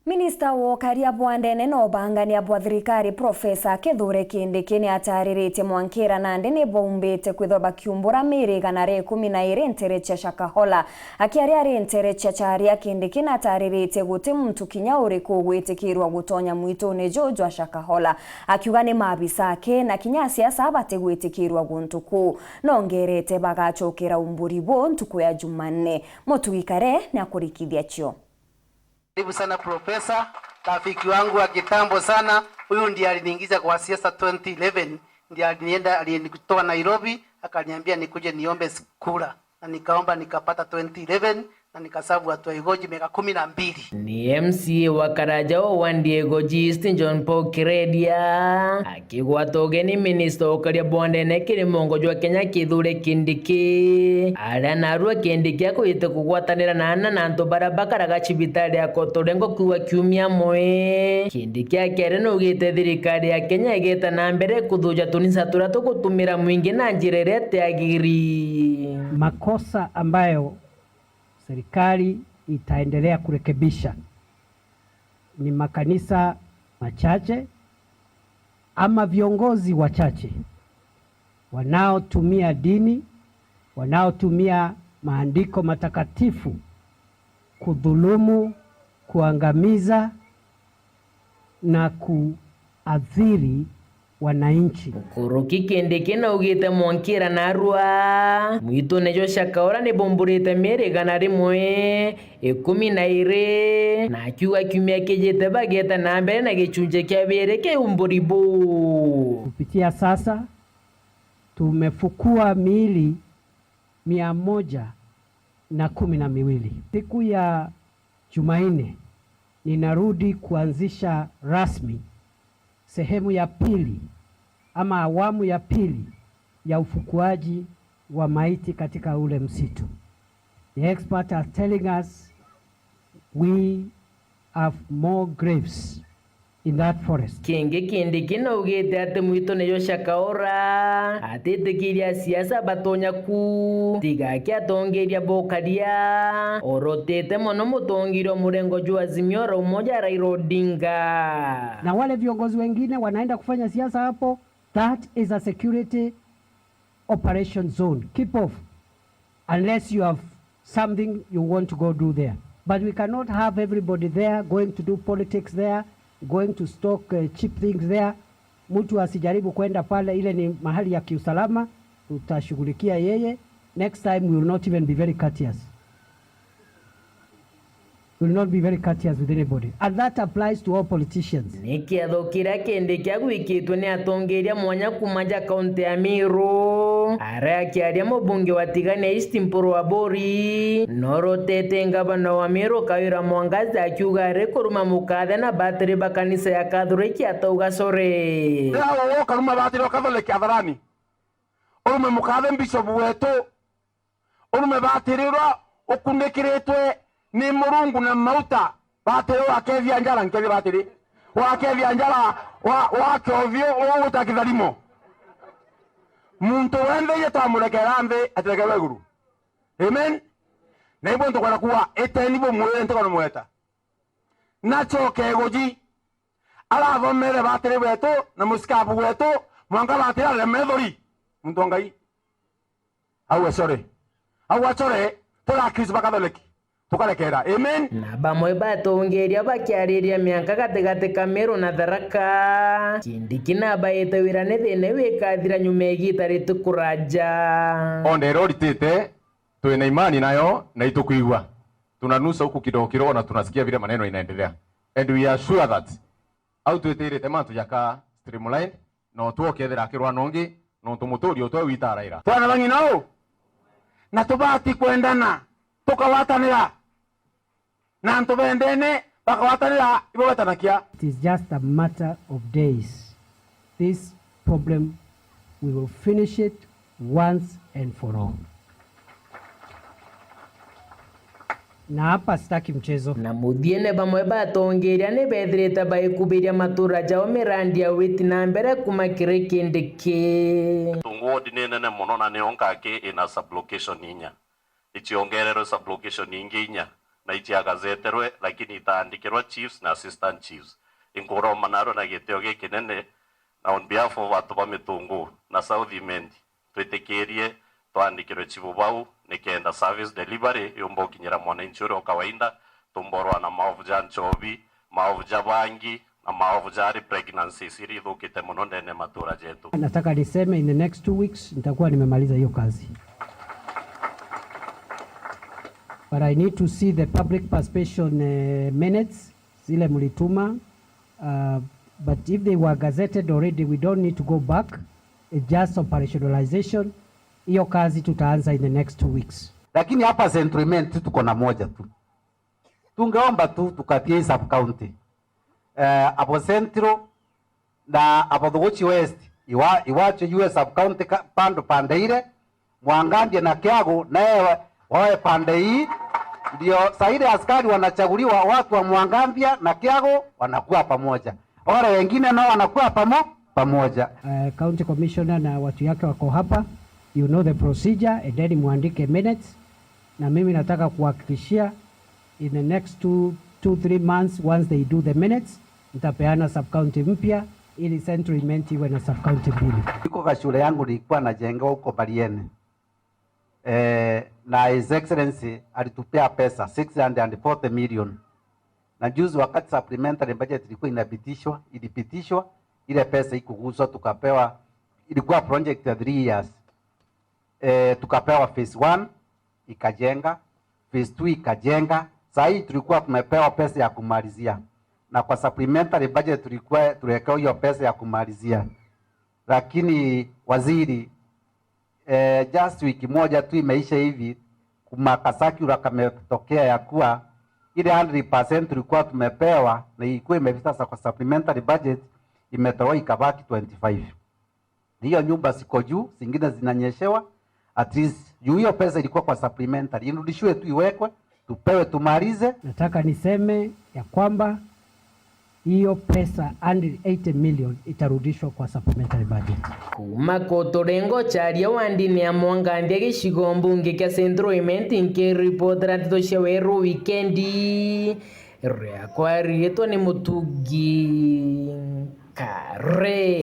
Minista wa UKARIA bwandene no bangania bwa thirikari Profesa Kîndîki ni atarĩrĩtie mwankĩra nandi nĩbaumbĩte kwithwa bakiumbũra MIIRI 12 ntere cia Shakahola. Akiaria ari ntere cia charia Kîndîki na atarĩrĩtie gũtĩ muntu kinya URIKU ũgwitikirua gutonya mwitũni jojo wa Shakahola. Akiuga ni maabisa ake na kinya siasa bate gwitikirua guntuku. Nongerete bagacokera umburi bo ntuku ya Jumanne. Mutuikare ni akurikithia cio. Karibu sana Profesa, rafiki wangu wa kitambo sana. Huyu ndiye aliniingiza kwa siasa 2011. Ndiye alinitoa Nairobi, akaniambia nikuje niombe kura. Na nikaomba nikapata 2011 na nikasabu watu Igoji miaka 12. Ni MC wa Karajao wa Ndiegoji John Paul Kîrĩria akigwatogeni minister UKARIA bwandene kiri mongojo wa Kenya kithure Kîndîki ara narua Kîndîki akwite kugwatanira na nanto barabara gachibitari akotorengo kuwa kiumia moe. Kîndîki akere no gite thirikari ya Kenya igeta na mbere kuthuja tunisa turatu gutumira mwingi na njira irete agiri. Makosa ambayo serikali itaendelea kurekebisha ni makanisa machache ama viongozi wachache wanaotumia dini, wanaotumia maandiko matakatifu kudhulumu, kuangamiza na kuadhiri wananchi. Kuruki Kîndîki na ugite mwankĩra narua mwitũni jo Shakahola nĩbaumbũrĩte MIIRI 12 na akiuga kiumia kijite bageta na mbere na gĩcunjĩ kĩa 2 kĩa umbũri bũ. Kupitia sasa tumefukua miili 112. Siku ya Jumanne ninarudi kuanzisha rasmi sehemu ya pili ama awamu ya pili ya ufukuaji wa maiti katika ule msitu. The experts are telling us we have more graves in that forest. Kîndîki no ugite ati mwitũni jo Shakahola atĩtĩkiria siasa batonya ku tigaki atongeria UKARIA orotete mono mũtongirio murengo jwa Azimio la Umoja Raila Odinga na wale viongozi wengine wanaenda kufanya siasa hapo. That is a security operation zone. Keep off unless you have something you want to go do there, but we cannot have everybody there going to do politics there, going to stock cheap things there. Mtu asijaribu kwenda pale, ile ni mahali ya kiusalama, tutashughulikia yeye. Next time we will not even be very courteous. We will not be very courteous with anybody, and that applies to all politicians. Nikiathũkĩra Kîndîki agwikĩtwo nĩ atongeria mwanya kumaja kaunti ya Meru ara akiaria mũbunge wa Tigania East Mpuru wa Bori norotete ngavana wa Meru Kawira Mwangaza akiuga ari kuruma mukathe na batĩrĩ bakanisa ya Kathoriki atauga core leo karuma batĩrĩ Kathoriki atharani urume mukathe bishop wetu urume batĩrĩ ukunĩkĩrĩtwe ni Murungu na mauta batĩrĩ wakethia njara nkeli batĩrĩ wakethia njara wakovyo utakitharimo muntu wende yetamurekera mbe ategewe guru. Amen. Na ibo ntokora kuwa eteni bo mwete ntokora mweta nachoke goji ala vomere batĩrĩ wetu na muskabu wetu mwanga batĩrĩ ale methori muntu ngai awe sore tora Kristo bakatholiki tukarekera. Amen. Na bamwe batongeria bakiarĩria miaka gatagatĩ ka Meru na Tharaka. Kîndîki na baĩte wĩra nĩ thĩna wĩkathira nyuma igita rĩtukũraja onde rorite tuwe na imani nayo na itukuigwa tunanusa huku kidogo na tunasikia vile maneno inaendelea, and we are sure that au tweterete mantu yaka streamline no tuokethera akirwa nongi no tumuturi otwe wita Raila twana bangi nao na tubati kwendana tukawatanira na ntubendene bakawatanira ibawatanakia. It is just a matter of days. This problem, we will finish it once and for all. Na hapa sitaki mchezo. Na muthiene bamwe batongeria nĩ bethirĩte baĩkumbĩria matura jao mirandi ya wĩti na mbere kuma kĩrĩ Kîndîki tungodi nĩ nene mũno na nĩ onkake ina sublocation inya ichiongerero sublocation ingi inya na itiagazeterwe lakini itaandikirwa chiefs na assistant chiefs ingoroma naro na giteo gikinene na on behalf of watu ba Mitungu na South Imend twitikirie twandikirwe chifu bau nikenda service delivery yombo kinyira mwananchi wa kawaida tumborwa na maovu ja nchobi maovu ja bangi na maovu ja pregnancy siri thukite muno ndene matura jetu. Nataka niseme in the next 2 weeks nitakuwa nimemaliza hiyo kazi. But I need to see the public participation minutes zile mlituma. But if they were gazetted already, we don't need to go back. It's just operationalization. Hiyo kazi tutaanza in the next 2 weeks. Lakini hapa centriment tuko na moja tu. Tungeomba tu tukatie sub county. Hapo central na hapo Thuguchi West iwache US sub county pande ile Mwangandie na Kiago naye wawe pande hii, ndio saide askari wanachaguliwa, watu wa Mwangambia na Kiago wanakuwa pamoja, wale wengine nao wanakuwa pamoja. County commissioner na watu yake wako hapa, you know the procedure, and then muandike minutes, na mimi nataka kuhakikishia in the next 2-3 months once they do the minutes nitapeana sub county mpya ili central imenti iwe na sub county mbili. Iko kwa shule yangu nilikuwa najenga huko Bariene. Na His Excellency alitupea pesa 640 million. Na juzi wakati supplementary budget ilikuwa ilipitishwa, ile pesa ikuguzwa tukapewa, ilikuwa project ya 3 years. Tukapewa phase 1 ikajenga, phase 2 ikajenga. Sasa hii tulikuwa tumepewa pesa ya kumalizia. Na kwa supplementary budget tulikuwa tuwekewa hiyo pesa ya kumalizia. Lakini waziri just wiki moja tu imeisha hivi kumakasaki kametokea ya kuwa ile 100% tulikuwa tumepewa na ilikuwa imefika sasa kwa supplementary budget imetoa ikabaki 25. Hiyo nyumba siko juu, zingine zinanyeshewa, at least hiyo pesa ilikuwa kwa supplementary irudishwe tu iwekwe tupewe tumalize. Nataka niseme ya kwamba hiyo pesa 180 million itarudishwa kwa supplementary budget. Kuma kotorengo charia wandini ya Mwangandie gicigo mbunge kia Central Imenti nkiripotera tito cia weru wikendi ria Kwarîria ni mutungi kare.